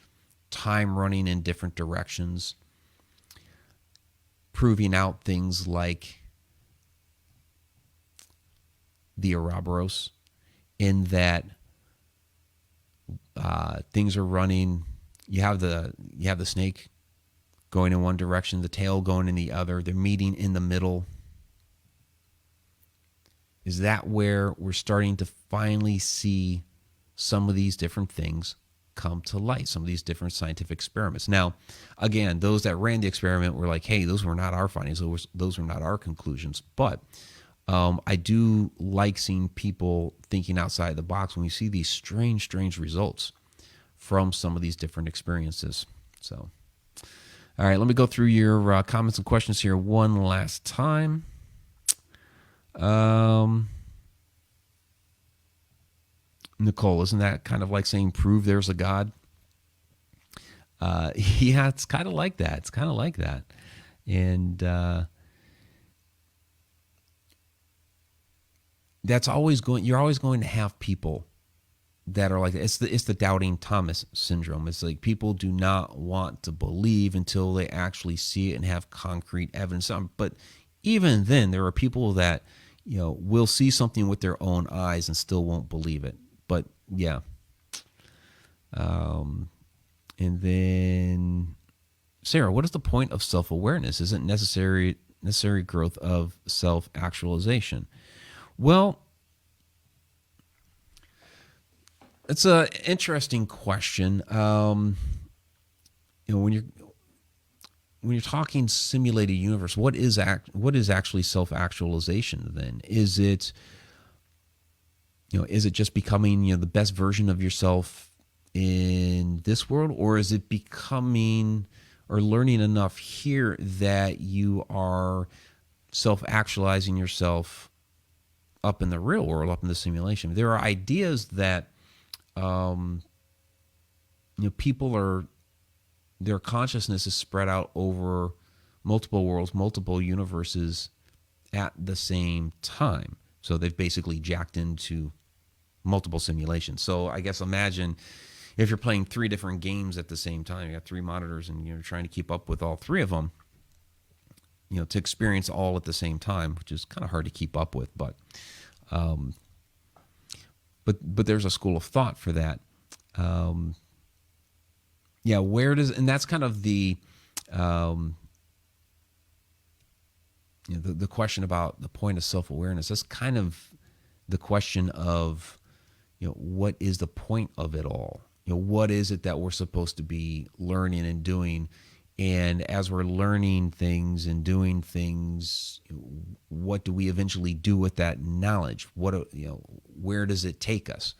time running in different directions, proving out things like the Ouroboros, in that things are running. You have the snake going in one direction, the tail going in the other. They're meeting in the middle. Is that where we're starting to finally see some of these different things come to light, some of these different scientific experiments? Now, again, those that ran the experiment were like, hey, those were not our findings. Those were not our conclusions. But I do like seeing people thinking outside the box when we see these strange results from some of these different experiences. So, all right, let me go through your comments and questions here one last time. Nicole, isn't that kind of like saying prove there's a God? Yeah, it's kind of like that. It's kind of like that. And you're always going to have people that are like that. It's the doubting Thomas syndrome. It's like people do not want to believe until they actually see it and have concrete evidence. But even then, there are people that will see something with their own eyes and still won't believe it. But yeah. And then Sarah, what is the point of self-awareness? Isn't necessary growth of self-actualization? Well, it's an interesting question. When you're talking simulated universe, what is actually self-actualization? Then is it just becoming the best version of yourself in this world, or is it becoming or learning enough here that you are self-actualizing yourself up in the real world, up in the simulation? There are ideas that people their consciousness is spread out over multiple worlds, multiple universes at the same time. So they've basically jacked into multiple simulations. So I guess imagine if you're playing 3 different games at the same time, you got 3 monitors and you're trying to keep up with all 3 of them, to experience all at the same time, which is kind of hard to keep up with, but there's a school of thought for that. And that's kind of the the question about the point of self-awareness. That's kind of the question of, what is the point of it all? What is it that we're supposed to be learning and doing? And as we're learning things and doing things, what do we eventually do with that knowledge? Where does it take us?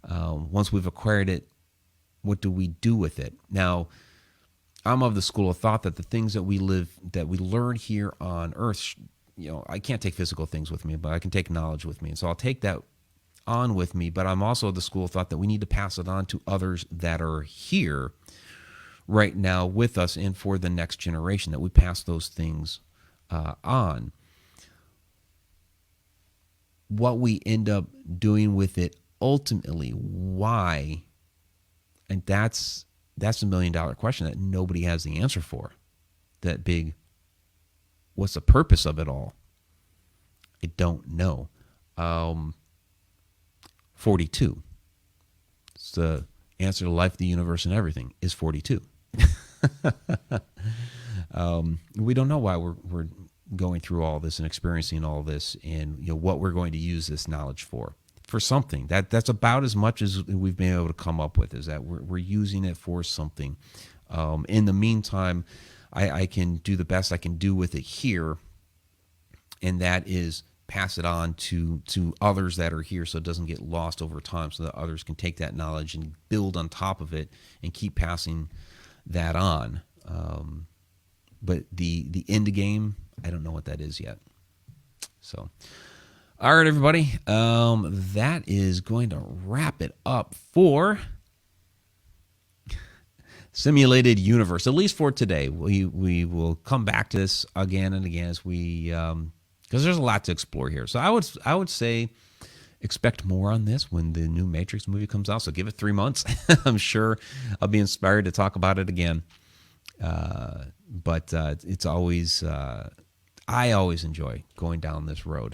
Once we've acquired it, what do we do with it? Now, I'm of the school of thought that the things that we learn here on Earth, I can't take physical things with me, but I can take knowledge with me. And so I'll take that on with me. But I'm also of the school of thought that we need to pass it on to others that are here right now with us and for the next generation, that we pass those things on. What we end up doing with it ultimately, why? And that's a $1 million question that nobody has the answer for. That big, what's the purpose of it all? I don't know. 42. It's the answer to life, the universe, and everything is 42. We don't know why we're going through all this and experiencing all this, and what we're going to use this knowledge for something. That's about as much as we've been able to come up with, is that we're using it for something. In the meantime, I can do the best I can do with it here, and that is pass it on to others that are here, so it doesn't get lost over time, so that others can take that knowledge and build on top of it and keep passing that on. But the end game, I don't know what that is yet. So, all right, everybody. That is going to wrap it up for Simulated Universe, at least for today. We will come back to this again and again as we because there's a lot to explore here. So I would say expect more on this when the new Matrix movie comes out. So give it 3 months. I'm sure I'll be inspired to talk about it again. But it's always I always enjoy going down this road.